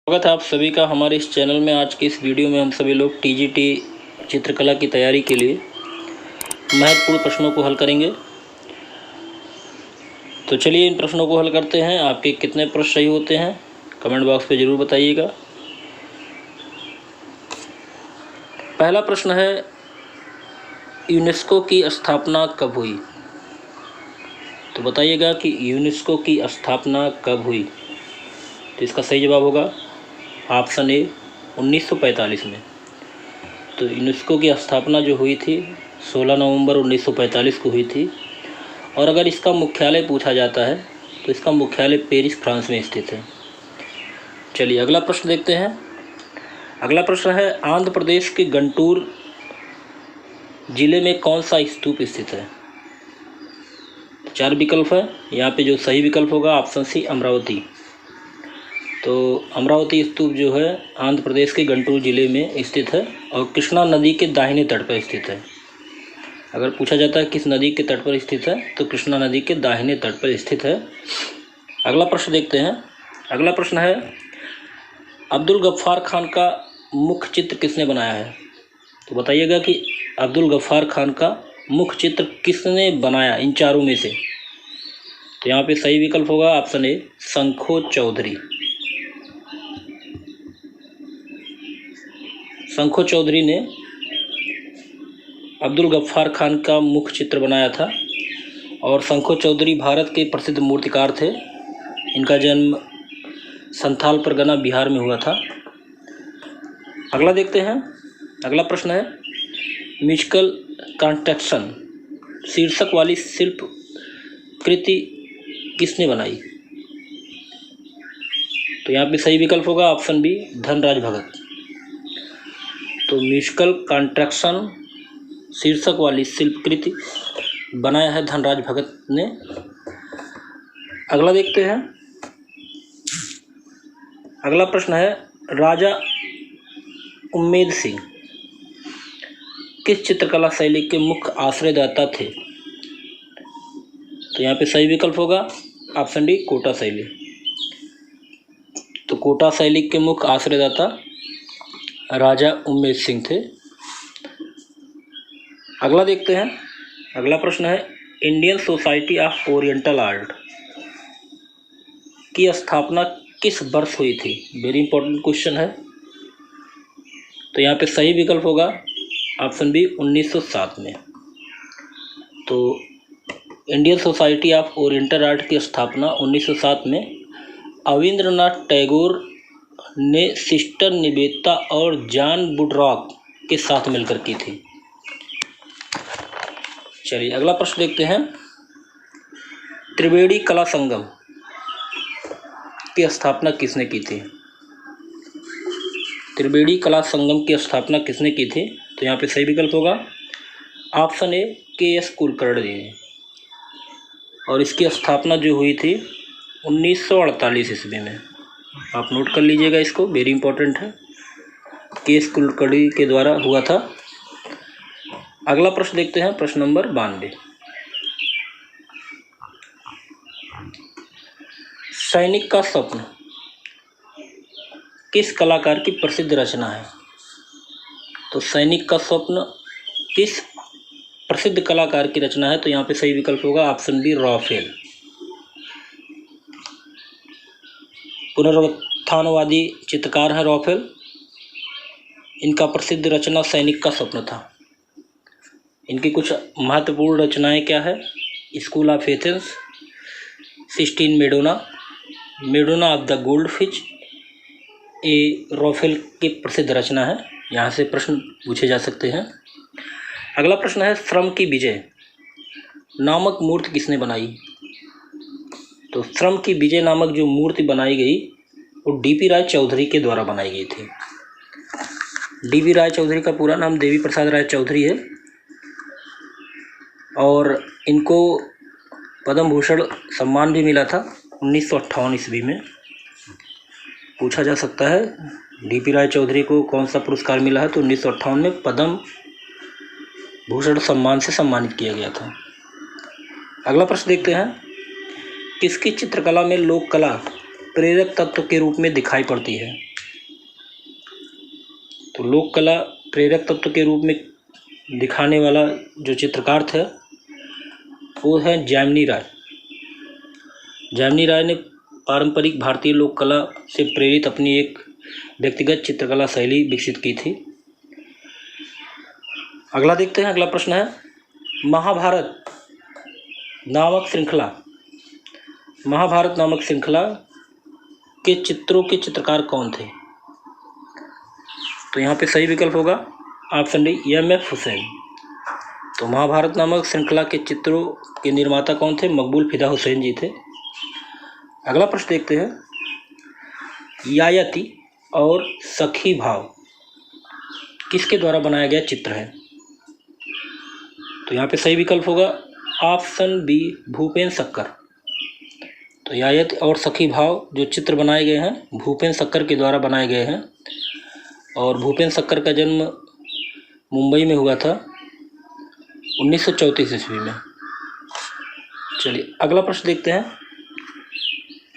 स्वागत है आप सभी का हमारे इस चैनल में। आज की इस वीडियो में हम सभी लोग टीजीटी चित्रकला की तैयारी के लिए महत्वपूर्ण प्रश्नों को हल करेंगे। तो चलिए इन प्रश्नों को हल करते हैं। आपके कितने प्रश्न सही होते हैं कमेंट बॉक्स पे ज़रूर बताइएगा। पहला प्रश्न है, यूनेस्को की स्थापना कब हुई? तो बताइएगा कि यूनेस्को की स्थापना कब हुई। तो इसका सही जवाब होगा ऑप्शन ए 1945 में। तो यूनेस्को की स्थापना जो हुई थी 16 नवंबर 1945 को हुई थी। और अगर इसका मुख्यालय पूछा जाता है तो इसका मुख्यालय पेरिस फ्रांस में स्थित है। चलिए अगला प्रश्न देखते हैं। अगला प्रश्न है, आंध्र प्रदेश के गुंटूर जिले में कौन सा स्तूप स्थित है? 4 विकल्प है। यहाँ पे जो सही विकल्प होगा ऑप्शन सी अमरावती। तो अमरावती स्तूप जो है आंध्र प्रदेश के गुंटूर जिले में स्थित है और कृष्णा नदी के दाहिने तट पर स्थित है। अगर पूछा जाता है किस नदी के तट पर स्थित है तो कृष्णा नदी के दाहिने तट पर स्थित है। अगला प्रश्न देखते हैं। अगला प्रश्न है, अब्दुल गफ्फार खान का मुख्य चित्र किसने बनाया है? तो बताइएगा कि अब्दुल गफ्फार खान का मुख्य चित्र किसने बनाया इन चारों में से। तो यहाँ पे सही विकल्प होगा ऑप्शन ए शंखो चौधरी। शंखो चौधरी ने अब्दुल गफ्फार खान का मुख्य चित्र बनाया था। और शंखो चौधरी भारत के प्रसिद्ध मूर्तिकार थे। इनका जन्म संथाल परगना बिहार में हुआ था। अगला देखते हैं। अगला प्रश्न है, म्यूजिकल कंस्ट्रक्शन शीर्षक वाली शिल्प कृति किसने बनाई? तो यहाँ पे सही विकल्प होगा ऑप्शन बी धनराज भगत। तो म्यूजिकल कंस्ट्रक्शन शीर्षक वाली शिल्पकृति बनाया है धनराज भगत ने। अगला देखते हैं। अगला प्रश्न है, राजा उम्मेद सिंह किस चित्रकला शैली के मुख्य आश्रयदाता थे? तो यहाँ पे सही विकल्प होगा ऑप्शन डी कोटा शैली। तो कोटा शैली के मुख्य आश्रयदाता राजा उम्मेद सिंह थे। अगला देखते हैं। अगला प्रश्न है, Indian society of oriental art की स्थापना किस वर्ष हुई थी? वेरी इंपॉर्टेंट क्वेश्चन है। तो यहाँ पे सही विकल्प होगा ऑप्शन बी 1907 में। तो Indian society of oriental art की स्थापना 1907 में अविंद्रनाथ टैगोर ने सिस्टर निवेदिता और जॉन वुडरॉक के साथ मिलकर की थी। चलिए अगला प्रश्न देखते हैं। त्रिवेणी कला संगम की स्थापना किसने की थी? त्रिवेणी कला संगम की स्थापना किसने की थी? तो यहाँ पे सही विकल्प होगा ऑप्शन ए के.एस. कुलकर्णी ने। और इसकी स्थापना जो हुई थी 1948 ईस्वी में। आप नोट कर लीजिएगा इसको, वेरी इंपॉर्टेंट है। के.एस. कुलकर्णी के द्वारा हुआ था। अगला प्रश्न देखते हैं, प्रश्न नंबर 92। सैनिक का स्वप्न किस कलाकार की प्रसिद्ध रचना है? तो सैनिक का स्वप्न किस प्रसिद्ध कलाकार की रचना है? तो यहाँ पे सही विकल्प होगा ऑप्शन बी राफेल। पुनरुत्थानवादी चित्रकार है राफेल। इनका प्रसिद्ध रचना सैनिक का स्वप्न था। इनकी कुछ महत्वपूर्ण रचनाएं क्या है? School of Athens, Sistine Madonna, Madonna of the gold fish, ये राफेल की प्रसिद्ध रचना है। यहाँ से प्रश्न पूछे जा सकते हैं। अगला प्रश्न है, श्रम की विजय नामक मूर्ति किसने बनाई? तो श्रम की विजय नामक जो मूर्ति बनाई गई वो डी.पी. राय चौधरी के द्वारा बनाई गई थी। डी.पी. राय चौधरी का पूरा नाम देवी प्रसाद राय चौधरी है। और इनको पद्म भूषण सम्मान भी मिला था 1958 ईस्वी में। पूछा जा सकता है डी.पी. राय चौधरी को कौन सा पुरस्कार मिला है? तो 1958 में पद्म भूषण सम्मान से सम्मानित किया गया था। अगला प्रश्न देखते हैं, किसकी चित्रकला में लोक कला प्रेरक तत्व के रूप में दिखाई पड़ती है? तो लोक कला प्रेरक तत्व के रूप में दिखाने वाला जो चित्रकार थे वो है जैमिनी राय। जैमिनी राय ने पारंपरिक भारतीय लोक कला से प्रेरित अपनी एक व्यक्तिगत चित्रकला शैली विकसित की थी। अगला देखते हैं। अगला प्रश्न है, महाभारत नामक श्रृंखला के चित्रों के चित्रकार कौन थे? तो यहाँ पे सही विकल्प होगा ऑप्शन डी एम.एफ. हुसैन। तो महाभारत नामक श्रृंखला के चित्रों के निर्माता कौन थे? मकबूल फिदा हुसैन जी थे। अगला प्रश्न देखते हैं, यायति और सखी भाव किसके द्वारा बनाया गया चित्र है? तो यहाँ पे सही विकल्प होगा ऑप्शन बी भूपेन सक्कर। तो यायति और सखी भाव जो चित्र बनाए गए हैं भूपेन सक्कर के द्वारा बनाए गए हैं और भूपेन सक्कर का जन्म मुंबई में हुआ था 1934 ईस्वी में। चलिए अगला प्रश्न देखते हैं।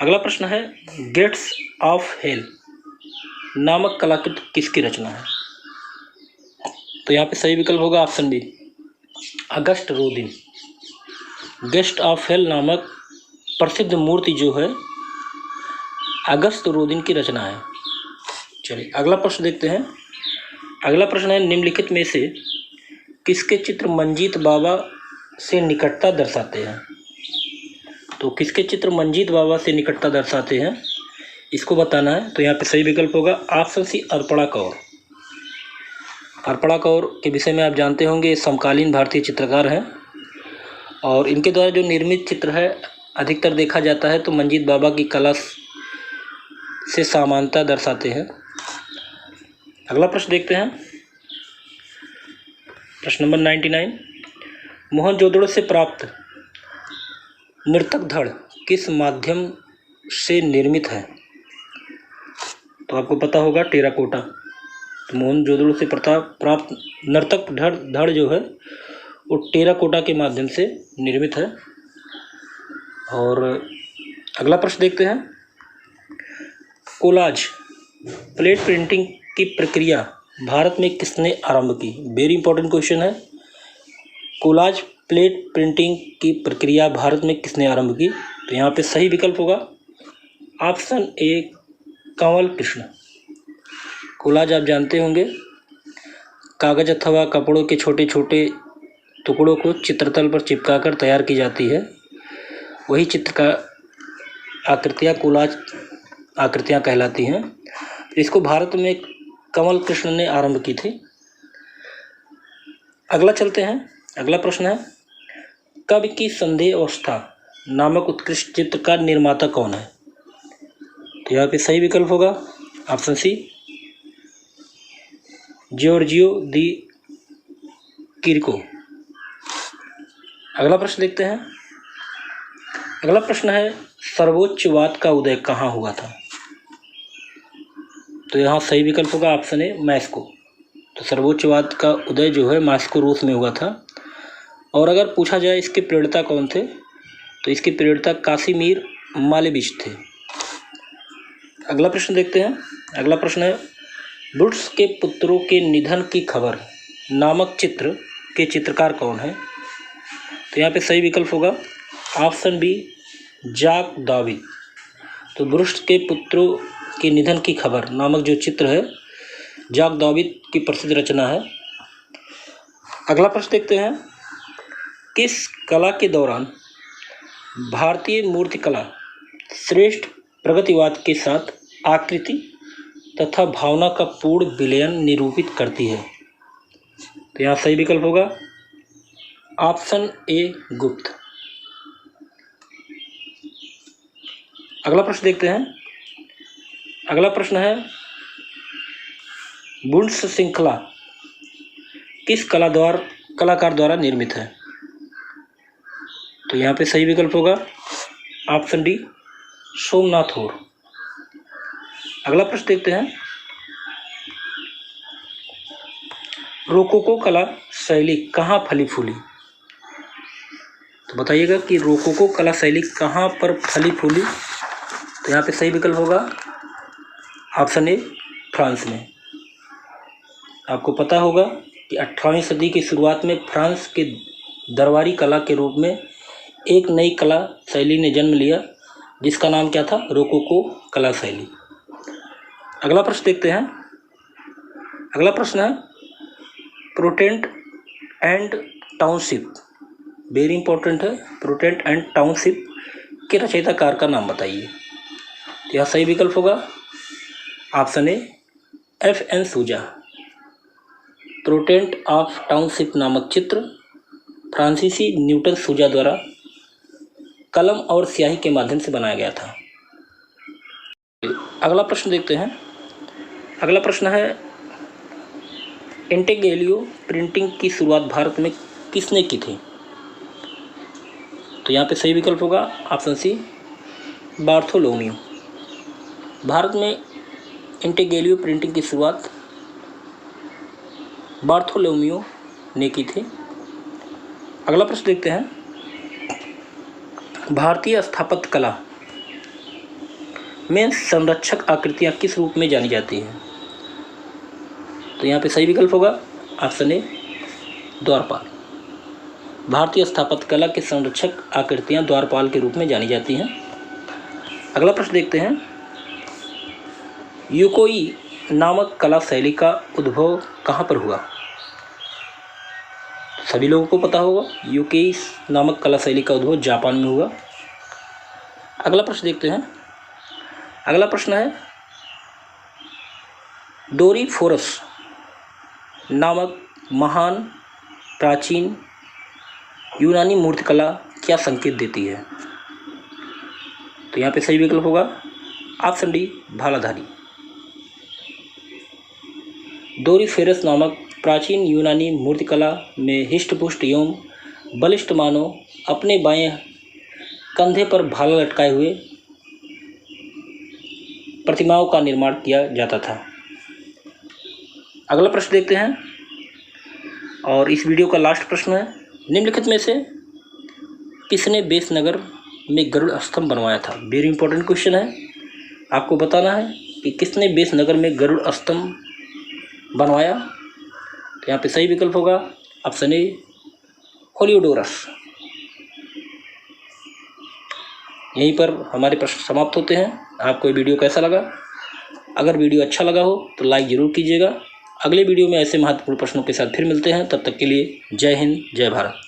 अगला प्रश्न है, गेट्स ऑफ हेल नामक कलाकृति किसकी रचना है? तो यहाँ पे सही विकल्प होगा option B Auguste Rodin. Gates of Hell नामक प्रसिद्ध मूर्ति जो है अगस्त रोदिन की रचना है। चलिए अगला प्रश्न देखते हैं। अगला प्रश्न है, निम्नलिखित में से किसके चित्र मंजीत बाबा से निकटता दर्शाते हैं? तो किसके चित्र मंजीत बाबा से निकटता दर्शाते हैं इसको बताना है। तो यहाँ पे सही विकल्प होगा ऑप्शन सी अर्पणा कौर। अर्पणा कौर के विषय में आप जानते होंगे, समकालीन भारतीय चित्रकार हैं और इनके द्वारा जो निर्मित चित्र है अधिकतर देखा जाता है तो मंजीत बाबा की कला से समानता दर्शाते हैं। अगला प्रश्न देखते हैं। प्रश्न नंबर 99, मोहनजोदड़ो से प्राप्त नर्तक धड़ किस माध्यम से निर्मित है? तो आपको पता होगा टेराकोटा। तो मोहनजोदड़ो से प्राप्त नर्तक धड़ जो है वो टेराकोटा के माध्यम से निर्मित है। और अगला प्रश्न देखते हैं, कोलाज प्लेट प्रिंटिंग की प्रक्रिया भारत में किसने आरंभ की? वेरी इंपॉर्टेंट क्वेश्चन है। कोलाज प्लेट प्रिंटिंग की प्रक्रिया भारत में किसने आरंभ की? तो यहाँ पे सही विकल्प होगा option A Kanwal Krishna. Collage आप जानते होंगे, कागज अथवा कपड़ों के छोटे छोटे टुकड़ों को चित्रतल पर चिपकाकर तैयार की जाती है, वही चित्र का आकृतियाँ कोलाज आकृतियाँ कहलाती हैं। इसको भारत में कंवल कृष्ण ने आरंभ की थी। अगला चलते हैं। अगला प्रश्न है, कवि की संदेह अवस्था नामक उत्कृष्ट चित्र का निर्माता कौन है? तो यहाँ पे सही विकल्प होगा ऑप्शन सी जियोर्जियो दी किरको। अगला प्रश्न देखते हैं। अगला प्रश्न है, सर्वोच्चवाद का उदय कहाँ हुआ था? तो यहाँ सही विकल्प होगा ऑप्शन ए मॉस्को। तो सर्वोच्चवाद का उदय जो है मॉस्को रूस में हुआ था। और अगर पूछा जाए इसके प्रेरणा कौन थे तो इसके प्रेरणा कासिमीर मालेविच थे। अगला प्रश्न देखते हैं। अगला प्रश्न है, ब्रुट्स के पुत्रों के निधन की खबर नामक चित्र के चित्रकार कौन है? तो यहाँ पे सही विकल्प होगा ऑप्शन बी जाक दाविद। तो ब्रुट्स के पुत्रों के निधन की खबर नामक जो चित्र है जाक दाविद की प्रसिद्ध रचना है। अगला प्रश्न देखते हैं, किस कला के दौरान भारतीय मूर्तिकला श्रेष्ठ प्रगतिवाद के साथ आकृति तथा भावना का पूर्ण विलयन निरूपित करती है? तो यहाँ सही विकल्प होगा ऑप्शन ए गुप्त। अगला प्रश्न देखते हैं। अगला प्रश्न है, बुंड्स श्रृंखला किस कलाकार द्वारा निर्मित है? तो यहाँ पे सही विकल्प होगा ऑप्शन डी सोमनाथ और। अगला प्रश्न देखते हैं, रोकोको कला शैली कहाँ फली फूली? तो बताइएगा कि रोकोको कला शैली कहाँ पर फली फूली? तो यहाँ पे सही विकल्प होगा ऑप्शन ए फ्रांस में। आपको पता होगा कि 18वीं सदी की शुरुआत में फ्रांस के दरबारी कला के रूप में एक नई कला शैली ने जन्म लिया, जिसका नाम क्या था? रोकोको कला शैली। अगला प्रश्न देखते हैं। अगला प्रश्न है प्रोटेंट एंड टाउनशिप, वेरी इंपॉर्टेंट है। प्रोटेंट एंड टाउनशिप के रचयिताकार का नाम बताइए। तो यह सही विकल्प होगा ऑप्शन ए F.N. सूजा। प्रोटेंट ऑफ टाउनशिप नामक चित्र फ्रांसीसी न्यूटन सूजा द्वारा कलम और स्याही के माध्यम से बनाया गया था। अगला प्रश्न देखते हैं। अगला प्रश्न है इंटेग्रेलियो प्रिंटिंग की शुरुआत भारत में किसने की थी? तो यहाँ पे सही विकल्प होगा ऑप्शन सी बार्थोलोम्यू। भारत में इंटेग्रेलियो प्रिंटिंग की शुरुआत बार्थोलोम्यू ने की थी। अगला प्रश्न देखते हैं भारतीय स्थापत्य कला में संरक्षक आकृतियाँ किस रूप में जानी जाती हैं? तो यहाँ पे सही विकल्प होगा ऑप्शन ए द्वारपाल। भारतीय स्थापत्य कला के संरक्षक आकृतियाँ द्वारपाल के रूप में जानी जाती हैं। अगला प्रश्न देखते हैं युकोई नामक कला शैली का उद्भव कहाँ पर हुआ? सभी लोगों को पता होगा युकोई नामक कला शैली का उद्भव जापान में हुआ। अगला प्रश्न देखते हैं। अगला प्रश्न है डोरीफोरस नामक महान प्राचीन यूनानी मूर्तिकला क्या संकेत देती है? तो यहाँ पे सही विकल्प होगा ऑप्शन डी भालाधारी। डोरीफोरस नामक प्राचीन यूनानी मूर्तिकला में हिष्टपुष्ट एवं बलिष्ठ मानव अपने बाएं कंधे पर भाला लटकाए हुए प्रतिमाओं का निर्माण किया जाता था। अगला प्रश्न देखते हैं और इस वीडियो का लास्ट प्रश्न है निम्नलिखित में से किसने बेसनगर में गरुड़ स्तंभ बनवाया था? वेरी इंपॉर्टेंट क्वेश्चन है। आपको बताना है कि किसने बेसनगर में गरुड़ स्तंभ बनवाया। तो यहाँ पे सही विकल्प होगा ऑप्शन ए हेलियोडोरस। यहीं पर हमारे प्रश्न समाप्त होते हैं। आपको ये वीडियो कैसा लगा? अगर वीडियो अच्छा लगा हो तो लाइक ज़रूर कीजिएगा। अगले वीडियो में ऐसे महत्वपूर्ण प्रश्नों के साथ फिर मिलते हैं। तब तक के लिए जय हिंद, जय भारत।